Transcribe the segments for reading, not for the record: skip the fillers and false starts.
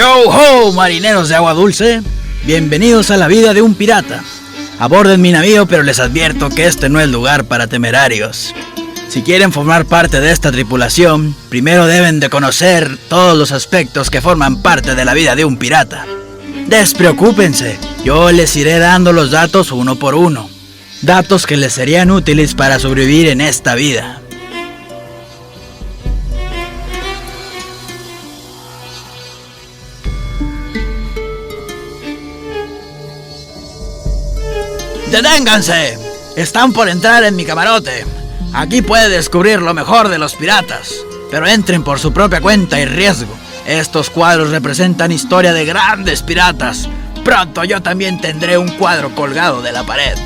Yo ho, marineros de agua dulce, bienvenidos a la vida de un pirata. Aborden mi navío, pero les advierto que este no es lugar para temerarios. Si quieren formar parte de esta tripulación, primero deben de conocer todos los aspectos que forman parte de la vida de un pirata. Despreocúpense, yo les iré dando los datos uno por uno. Datos que les serían útiles para sobrevivir en esta vida. ¡Deténganse! Están por entrar en mi camarote. Aquí puede descubrir lo mejor de los piratas, pero entren por su propia cuenta y riesgo. Estos cuadros representan historia de grandes piratas. Pronto yo también tendré un cuadro colgado de la pared.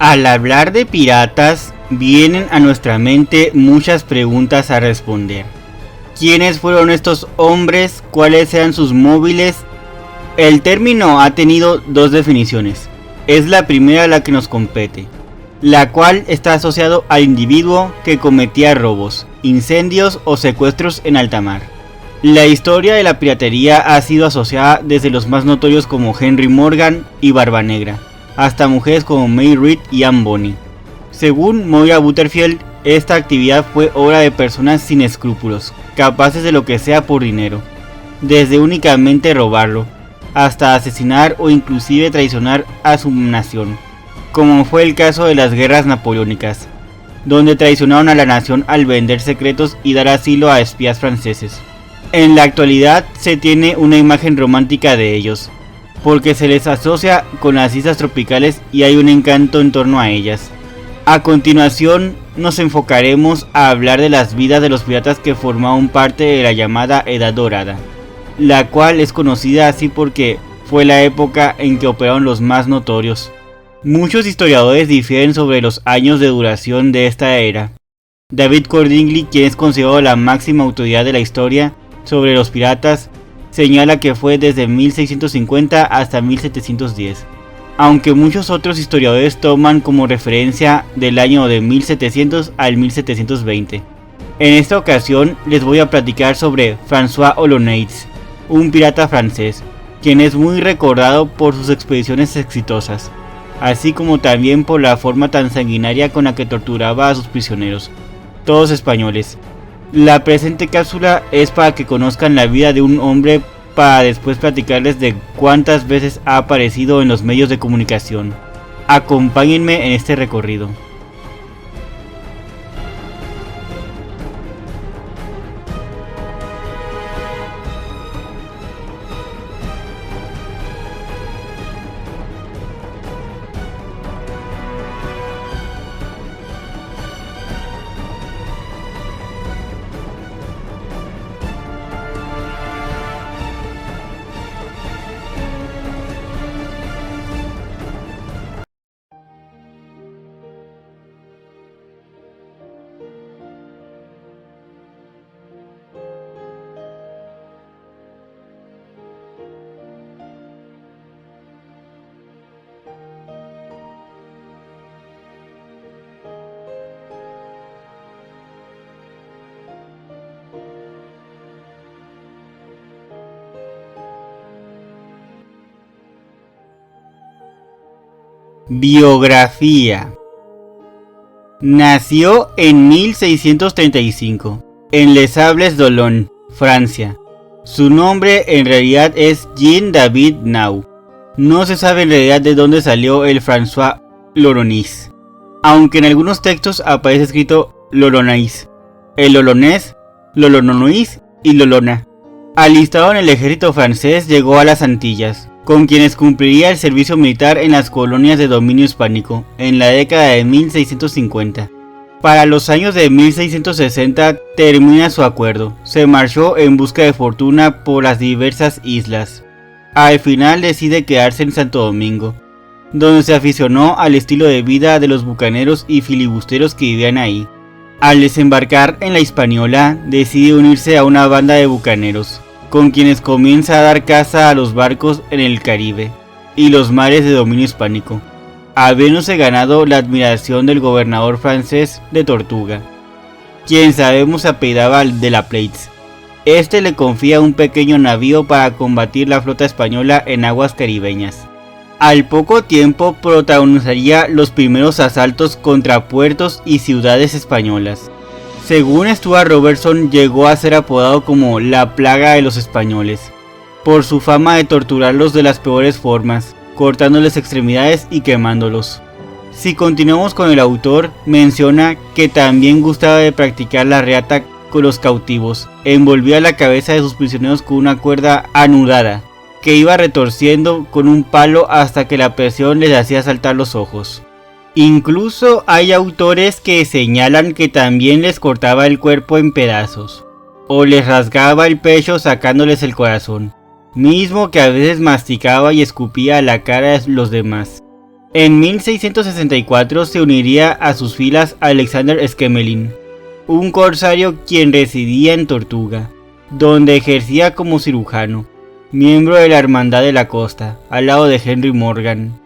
Al hablar de piratas, vienen a nuestra mente muchas preguntas a responder. ¿Quiénes fueron estos hombres? ¿Cuáles eran sus móviles? El término ha tenido dos definiciones. Es la primera la que nos compete, la cual está asociado al individuo que cometía robos, incendios o secuestros en alta mar. La historia de la piratería ha sido asociada desde los más notorios como Henry Morgan y Barba Negra, hasta mujeres como May Read y Anne Bonny. Según Moira Butterfield, esta actividad fue obra de personas sin escrúpulos, capaces de lo que sea por dinero, desde únicamente robarlo, hasta asesinar o inclusive traicionar a su nación, como fue el caso de las guerras napoleónicas, donde traicionaron a la nación al vender secretos y dar asilo a espías franceses. En la actualidad se tiene una imagen romántica de ellos, porque se les asocia con las islas tropicales y hay un encanto en torno a ellas. A continuación nos enfocaremos a hablar de las vidas de los piratas que formaban parte de la llamada Edad Dorada, la cual es conocida así porque fue la época en que operaron los más notorios. Muchos historiadores difieren sobre los años de duración de esta era. David Cordingly, quien es considerado la máxima autoridad de la historia sobre los piratas, señala que fue desde 1650 hasta 1710, aunque muchos otros historiadores toman como referencia del año de 1700 al 1720. En esta ocasión les voy a platicar sobre François Olonais, un pirata francés, quien es muy recordado por sus expediciones exitosas, así como también por la forma tan sanguinaria con la que torturaba a sus prisioneros, todos españoles. La presente cápsula es para que conozcan la vida de un hombre, para después platicarles de cuántas veces ha aparecido en los medios de comunicación. Acompáñenme en este recorrido. Biografía. Nació en 1635 en Les Sables-d'Olonne, Francia. Su nombre en realidad es Jean-David Nau. No se sabe en realidad de dónde salió el François Lolonis, aunque en algunos textos aparece escrito Lolonais, el Lolonés, Lolonois y Lolona. Alistado en el ejército francés, llegó a las Antillas, con quienes cumpliría el servicio militar en las colonias de dominio hispánico en la década de 1650. Para los años de 1660 termina su acuerdo, se marchó en busca de fortuna por las diversas islas. Al final decide quedarse en Santo Domingo, donde se aficionó al estilo de vida de los bucaneros y filibusteros que vivían ahí. Al desembarcar en la Hispaniola, decide unirse a una banda de bucaneros, con quienes comienza a dar caza a los barcos en el Caribe y los mares de dominio hispánico, habiéndose ganado la admiración del gobernador francés de Tortuga, quien sabemos se apellidaba de la Plates. Este le confía un pequeño navío para combatir la flota española en aguas caribeñas. Al poco tiempo protagonizaría los primeros asaltos contra puertos y ciudades españolas. Según Stuart Robertson, llegó a ser apodado como la plaga de los españoles, por su fama de torturarlos de las peores formas, cortándoles extremidades y quemándolos. Si continuamos con el autor, menciona que también gustaba de practicar la reata con los cautivos. Envolvía la cabeza de sus prisioneros con una cuerda anudada, que iba retorciendo con un palo hasta que la presión les hacía saltar los ojos. Incluso hay autores que señalan que también les cortaba el cuerpo en pedazos, o les rasgaba el pecho sacándoles el corazón, mismo que a veces masticaba y escupía a la cara de los demás. En 1664 se uniría a sus filas Alexander Schmeling, un corsario quien residía en Tortuga, donde ejercía como cirujano, miembro de la Hermandad de la Costa, al lado de Henry Morgan.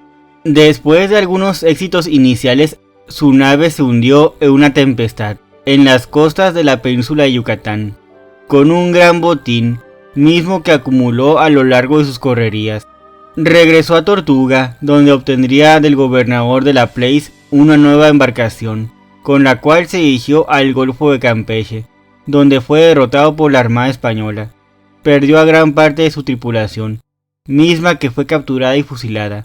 Después de algunos éxitos iniciales, su nave se hundió en una tempestad en las costas de la península de Yucatán, con un gran botín, mismo que acumuló a lo largo de sus correrías. Regresó a Tortuga, donde obtendría del gobernador de la Place una nueva embarcación, con la cual se dirigió al Golfo de Campeche, donde fue derrotado por la Armada Española. Perdió a gran parte de su tripulación, misma que fue capturada y fusilada.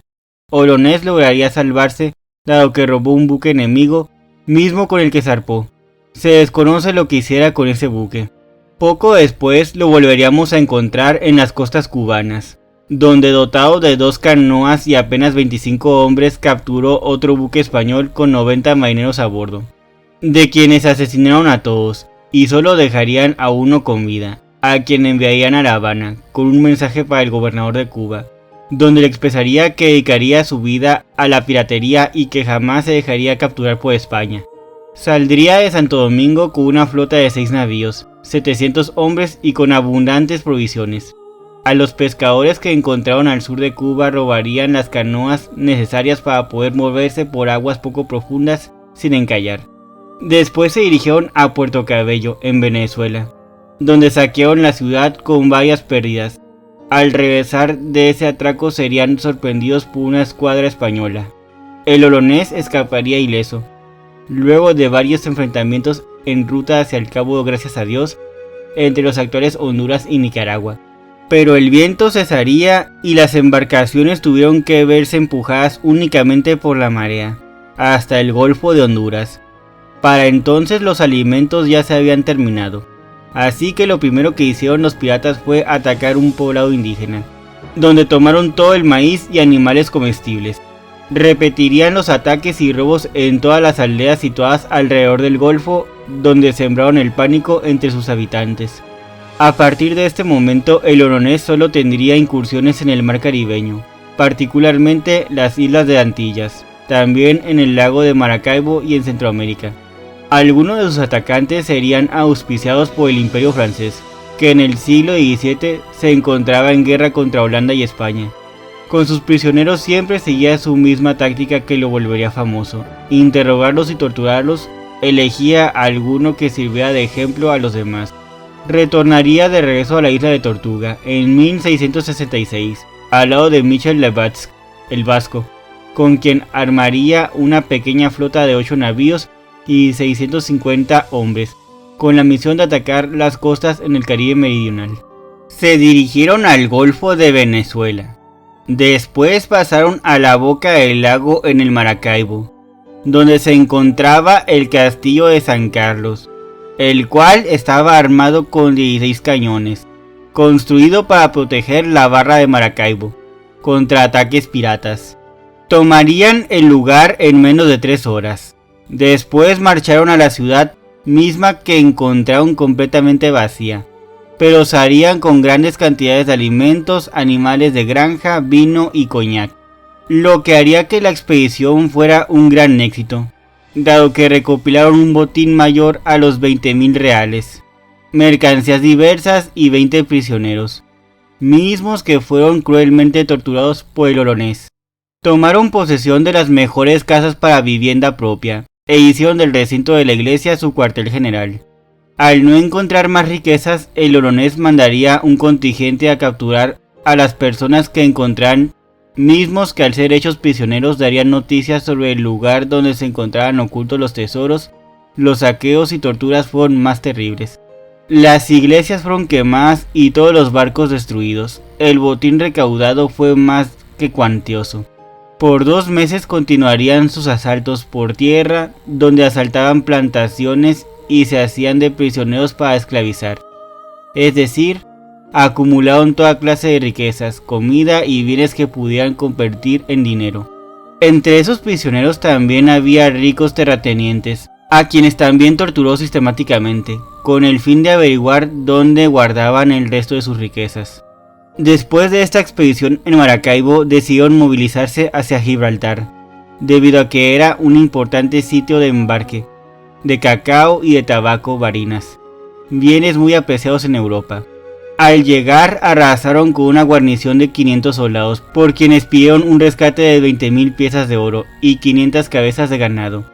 Olonés lograría salvarse, dado que robó un buque enemigo, mismo con el que zarpó. Se desconoce lo que hiciera con ese buque. Poco después lo volveríamos a encontrar en las costas cubanas, donde dotado de 2 canoas y apenas 25 hombres capturó otro buque español con 90 marineros a bordo, de quienes asesinaron a todos, y solo dejarían a uno con vida, a quien enviarían a La Habana con un mensaje para el gobernador de Cuba, donde le expresaría que dedicaría su vida a la piratería y que jamás se dejaría capturar por España. Saldría de Santo Domingo con una flota de 6 navíos, 700 hombres y con abundantes provisiones. A los pescadores que encontraron al sur de Cuba robarían las canoas necesarias para poder moverse por aguas poco profundas sin encallar. Después se dirigieron a Puerto Cabello, en Venezuela, donde saquearon la ciudad con varias pérdidas. Al regresar de ese atraco serían sorprendidos por una escuadra española. El Olonés escaparía ileso, luego de varios enfrentamientos en ruta hacia el Cabo Gracias a Dios, entre los actuales Honduras y Nicaragua. Pero el viento cesaría y las embarcaciones tuvieron que verse empujadas únicamente por la marea, hasta el Golfo de Honduras. Para entonces los alimentos ya se habían terminado, así que lo primero que hicieron los piratas fue atacar un poblado indígena, donde tomaron todo el maíz y animales comestibles. Repetirían los ataques y robos en todas las aldeas situadas alrededor del golfo, donde sembraron el pánico entre sus habitantes. A partir de este momento, el Olonés solo tendría incursiones en el mar caribeño, particularmente las islas de Antillas, también en el lago de Maracaibo y en Centroamérica. Algunos de sus atacantes serían auspiciados por el Imperio francés, que en el siglo XVII se encontraba en guerra contra Holanda y España. Con sus prisioneros siempre seguía su misma táctica que lo volvería famoso: interrogarlos y torturarlos. Elegía a alguno que sirviera de ejemplo a los demás. Retornaría de regreso a la isla de Tortuga en 1666, al lado de Michel le Basque, el Vasco, con quien armaría una pequeña flota de 8 navíos y 650 hombres, con la misión de atacar las costas en el Caribe meridional. Se dirigieron al Golfo de Venezuela. Después pasaron a la boca del lago en el Maracaibo, donde se encontraba el castillo de San Carlos, el cual estaba armado con 16 cañones, construido para proteger la barra de Maracaibo. contra ataques piratas. Tomarían el lugar en menos de 3 horas. Después marcharon a la ciudad, misma que encontraron completamente vacía, pero se harían con grandes cantidades de alimentos, animales de granja, vino y coñac, lo que haría que la expedición fuera un gran éxito, dado que recopilaron un botín mayor a los 20.000 reales, mercancías diversas y 20 prisioneros, mismos que fueron cruelmente torturados por el olonés. Tomaron posesión de las mejores casas para vivienda propia, e hicieron del recinto de la iglesia su cuartel general. Al no encontrar más riquezas, el olonés mandaría un contingente a capturar a las personas que encontraran, mismos que al ser hechos prisioneros darían noticias sobre el lugar donde se encontraban ocultos los tesoros. Los saqueos y torturas fueron más terribles. Las iglesias fueron quemadas y todos los barcos destruidos. El botín recaudado fue más que cuantioso. Por 2 meses continuarían sus asaltos por tierra, donde asaltaban plantaciones y se hacían de prisioneros para esclavizar. Es decir, acumularon toda clase de riquezas, comida y bienes que pudieran convertir en dinero. Entre esos prisioneros también había ricos terratenientes, a quienes también torturó sistemáticamente, con el fin de averiguar dónde guardaban el resto de sus riquezas. Después de esta expedición en Maracaibo decidieron movilizarse hacia Gibraltar, debido a que era un importante sitio de embarque de cacao y de tabaco barinas, bienes muy apreciados en Europa. Al llegar arrasaron con una guarnición de 500 soldados, por quienes pidieron un rescate de 20.000 piezas de oro y 500 cabezas de ganado.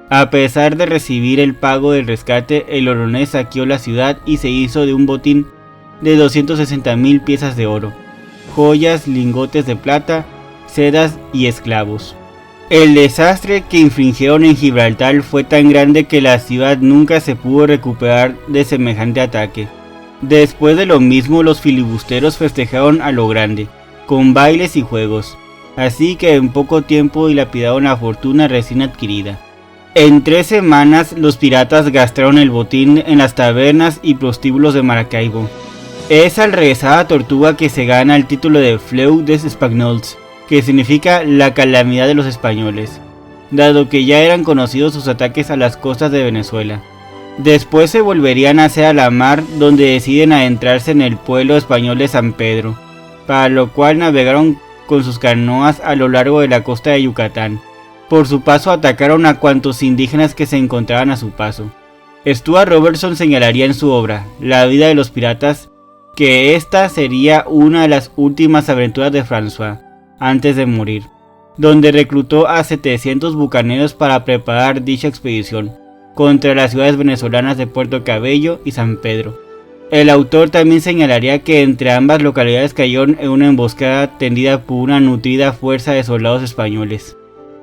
A pesar de recibir el pago del rescate, el olonés saqueó la ciudad y se hizo de un botín de 260.000 piezas de oro, joyas, lingotes de plata, sedas y esclavos. El desastre que infligieron en Gibraltar fue tan grande que la ciudad nunca se pudo recuperar de semejante ataque. Después de lo mismo, los filibusteros festejaron a lo grande, con bailes y juegos, así que en poco tiempo dilapidaron la fortuna recién adquirida. En 3 semanas los piratas gastaron el botín en las tabernas y prostíbulos de Maracaibo. Es al regresar a Tortuga que se gana el título de Fleu des Espagnols, que significa la calamidad de los españoles, dado que ya eran conocidos sus ataques a las costas de Venezuela. Después se volverían hacia la mar, donde deciden adentrarse en el pueblo español de San Pedro, para lo cual navegaron con sus canoas a lo largo de la costa de Yucatán. Por su paso atacaron a cuantos indígenas que se encontraban a su paso. Stuart Robertson señalaría en su obra, La vida de los piratas, que esta sería una de las últimas aventuras de François, antes de morir, donde reclutó a 700 bucaneros para preparar dicha expedición contra las ciudades venezolanas de Puerto Cabello y San Pedro. El autor también señalaría que entre ambas localidades cayeron en una emboscada tendida por una nutrida fuerza de soldados españoles.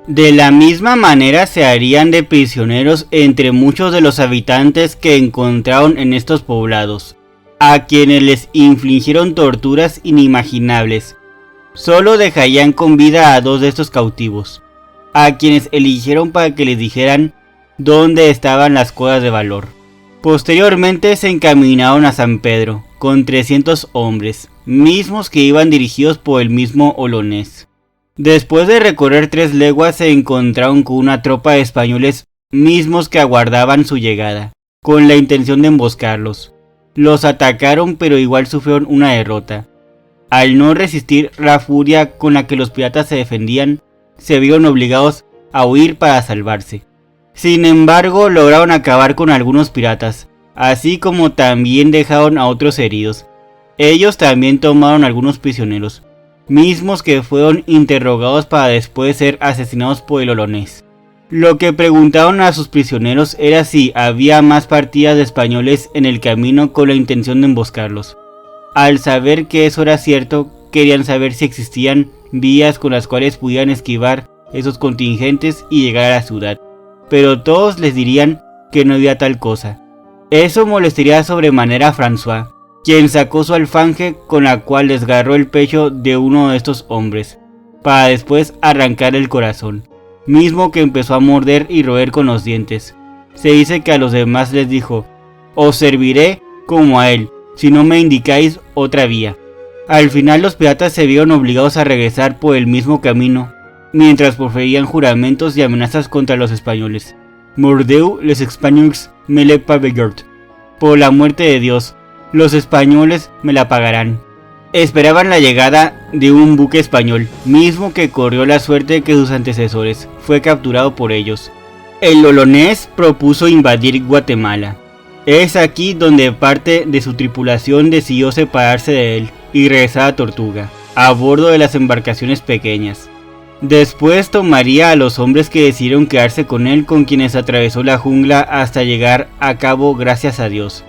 De la misma manera se harían de prisioneros entre muchos de los habitantes que encontraron en estos poblados, a quienes les infligieron torturas inimaginables. Solo dejarían con vida a 2 de estos cautivos, a quienes eligieron para que les dijeran dónde estaban las cosas de valor. Posteriormente se encaminaron a San Pedro, con 300 hombres, mismos que iban dirigidos por el mismo olonés. Después de recorrer 3 leguas se encontraron con una tropa de españoles mismos que aguardaban su llegada, con la intención de emboscarlos. Los atacaron pero igual sufrieron una derrota. Al no resistir la furia con la que los piratas se defendían, se vieron obligados a huir para salvarse. Sin embargo, lograron acabar con algunos piratas, así como también dejaron a otros heridos. Ellos también tomaron algunos prisioneros, mismos que fueron interrogados para después ser asesinados por el olonés. Lo que preguntaron a sus prisioneros era si había más partidas de españoles en el camino con la intención de emboscarlos. Al saber que eso era cierto, querían saber si existían vías con las cuales pudieran esquivar esos contingentes y llegar a la ciudad, pero todos les dirían que no había tal cosa. Eso molestaría sobremanera a François, quien sacó su alfanje con la cual desgarró el pecho de uno de estos hombres, para después arrancar el corazón, mismo que empezó a morder y roer con los dientes. Se dice que a los demás les dijo: os serviré como a él, si no me indicáis otra vía. Al final los piratas se vieron obligados a regresar por el mismo camino, mientras proferían juramentos y amenazas contra los españoles. Mordeu les Espanyolls me le pagallort. Por la muerte de Dios, los españoles me la pagarán. Esperaban la llegada de un buque español, mismo que corrió la suerte que sus antecesores. Fue capturado por ellos. El olonés propuso invadir Guatemala. Es aquí donde parte de su tripulación decidió separarse de él y regresar a Tortuga, a bordo de las embarcaciones pequeñas. Después tomaría a los hombres que decidieron quedarse con él, con quienes atravesó la jungla hasta llegar a Cabo Gracias a Dios.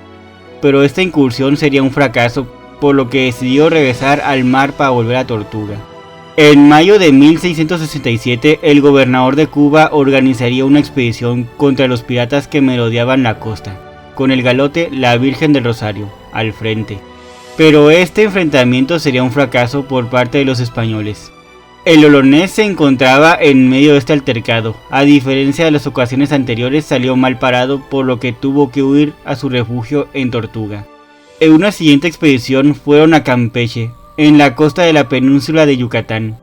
Pero esta incursión sería un fracaso, por lo que decidió regresar al mar para volver a Tortuga. En mayo de 1667, el gobernador de Cuba organizaría una expedición contra los piratas que merodeaban la costa, con el galote La Virgen del Rosario al frente. Pero este enfrentamiento sería un fracaso por parte de los españoles. El olonés se encontraba en medio de este altercado. A diferencia de las ocasiones anteriores, salió mal parado, por lo que tuvo que huir a su refugio en Tortuga. En una siguiente expedición fueron a Campeche, en la costa de la península de Yucatán.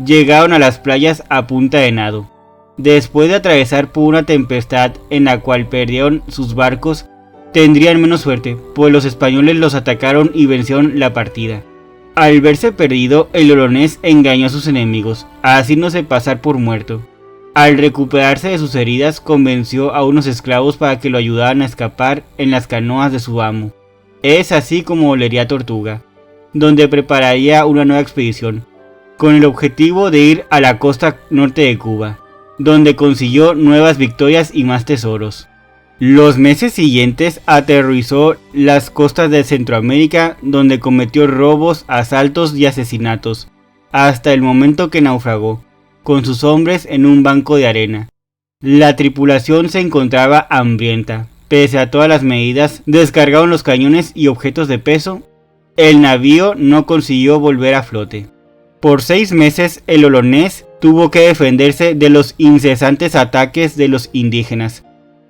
Llegaron a las playas a punta de nado. Después de atravesar por una tempestad en la cual perdieron sus barcos, tendrían menos suerte, pues los españoles los atacaron y vencieron la partida. Al verse perdido, el olonés engañó a sus enemigos, haciéndose pasar por muerto. Al recuperarse de sus heridas, convenció a unos esclavos para que lo ayudaran a escapar en las canoas de su amo. Es así como volvería a Tortuga, donde prepararía una nueva expedición, con el objetivo de ir a la costa norte de Cuba, donde consiguió nuevas victorias y más tesoros. Los meses siguientes aterrorizó las costas de Centroamérica, donde cometió robos, asaltos y asesinatos, hasta el momento que naufragó, con sus hombres en un banco de arena. La tripulación se encontraba hambrienta. Pese a todas las medidas, descargaron los cañones y objetos de peso. El navío no consiguió volver a flote. Por 6 meses, el olonés tuvo que defenderse de los incesantes ataques de los indígenas,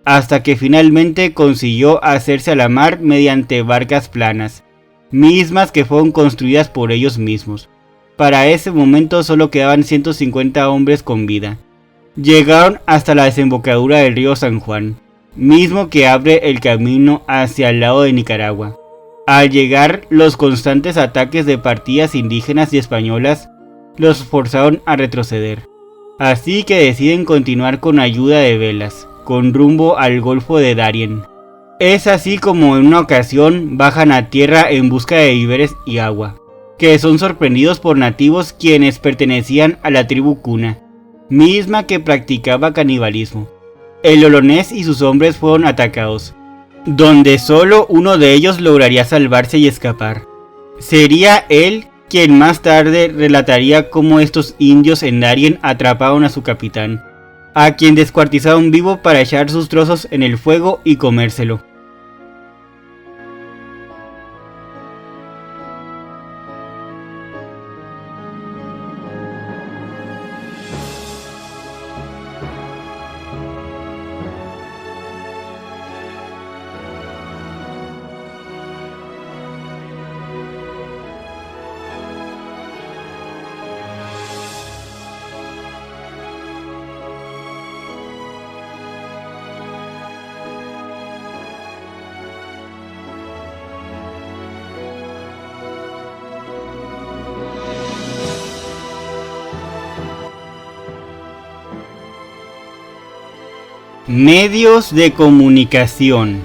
hasta que finalmente consiguió hacerse a la mar mediante barcas planas, mismas que fueron construidas por ellos mismos. Para ese momento solo quedaban 150 hombres con vida. Llegaron hasta la desembocadura del río San Juan, mismo que abre el camino hacia el lado de Nicaragua. Al llegar, los constantes ataques de partidas indígenas y españolas los forzaron a retroceder, así que deciden continuar con ayuda de velas, con rumbo al Golfo de Darien. Es así como en una ocasión bajan a tierra en busca de víveres y agua, que son sorprendidos por nativos quienes pertenecían a la tribu Cuna, misma que practicaba canibalismo. El olonés y sus hombres fueron atacados, donde solo uno de ellos lograría salvarse y escapar. Sería él quien más tarde relataría cómo estos indios en Darien atraparon a su capitán, a quien descuartizaron vivo para echar sus trozos en el fuego y comérselo. Medios de comunicación.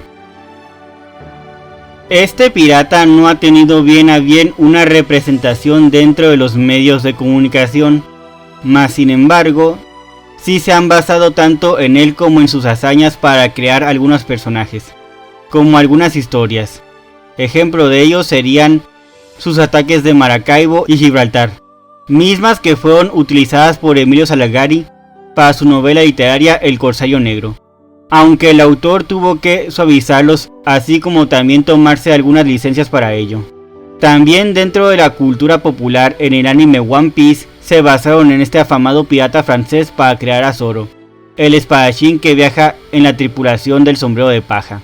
Este pirata no ha tenido bien a bien una representación dentro de los medios de comunicación, mas sin embargo, sí se han basado tanto en él como en sus hazañas para crear algunos personajes, como algunas historias. Ejemplo de ello serían sus ataques de Maracaibo y Gibraltar, mismas que fueron utilizadas por Emilio Salgari para su novela literaria El Corsario Negro, aunque el autor tuvo que suavizarlos, así como también tomarse algunas licencias para ello. También dentro de la cultura popular, en el anime One Piece, se basaron en este afamado pirata francés para crear a Zoro, el espadachín que viaja en la tripulación del sombrero de paja.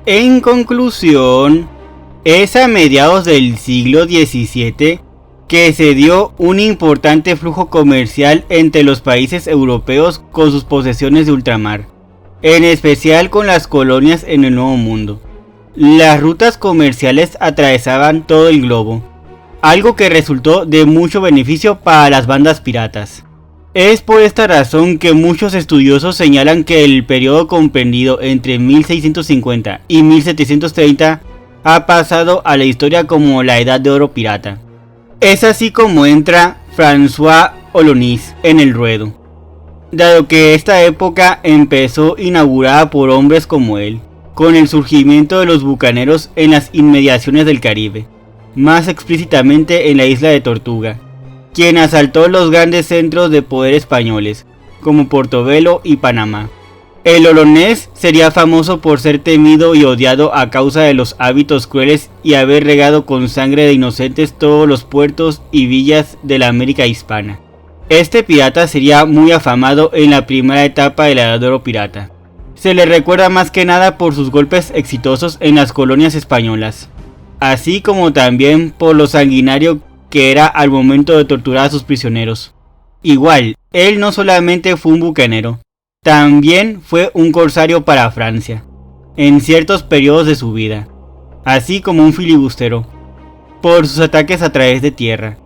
En conclusión, es a mediados del siglo XVII que se dio un importante flujo comercial entre los países europeos con sus posesiones de ultramar, en especial con las colonias en el Nuevo Mundo. Las rutas comerciales atravesaban todo el globo, algo que resultó de mucho beneficio para las bandas piratas. Es por esta razón que muchos estudiosos señalan que el periodo comprendido entre 1650 y 1730 ha pasado a la historia como la Edad de Oro pirata. Es así como entra François Olonís en el ruedo, dado que esta época empezó inaugurada por hombres como él, con el surgimiento de los bucaneros en las inmediaciones del Caribe, más explícitamente en la isla de Tortuga, quien asaltó los grandes centros de poder españoles, como Portobelo y Panamá. El olonés sería famoso por ser temido y odiado a causa de los hábitos crueles y haber regado con sangre de inocentes todos los puertos y villas de la América hispana. Este pirata sería muy afamado en la primera etapa de la Edad de Oro pirata. Se le recuerda más que nada por sus golpes exitosos en las colonias españolas, así como también por lo sanguinario que era al momento de torturar a sus prisioneros. Igual, él no solamente fue un bucanero, también fue un corsario para Francia, en ciertos periodos de su vida, así como un filibustero, por sus ataques a través de tierra.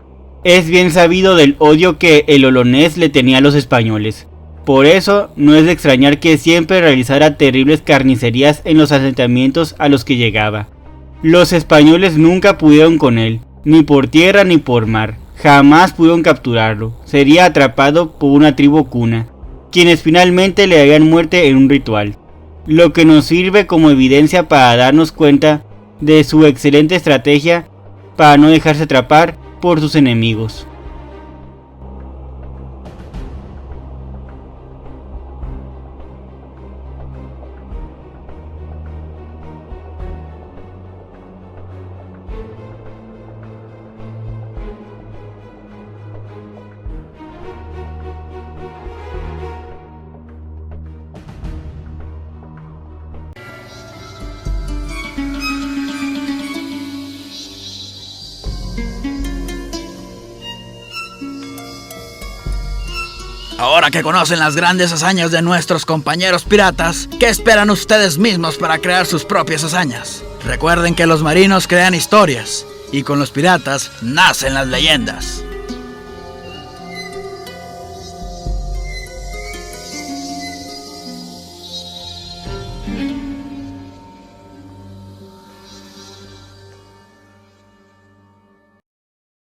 Es bien sabido del odio que el olonés le tenía a los españoles, por eso no es de extrañar que siempre realizara terribles carnicerías en los asentamientos a los que llegaba. Los españoles nunca pudieron con él, ni por tierra ni por mar, jamás pudieron capturarlo, sería atrapado por una tribu cuna, quienes finalmente le darían muerte en un ritual, lo que nos sirve como evidencia para darnos cuenta de su excelente estrategia para no dejarse atrapar por sus enemigos. Ahora que conocen las grandes hazañas de nuestros compañeros piratas, ¿qué esperan ustedes mismos para crear sus propias hazañas? Recuerden que los marinos crean historias y con los piratas nacen las leyendas.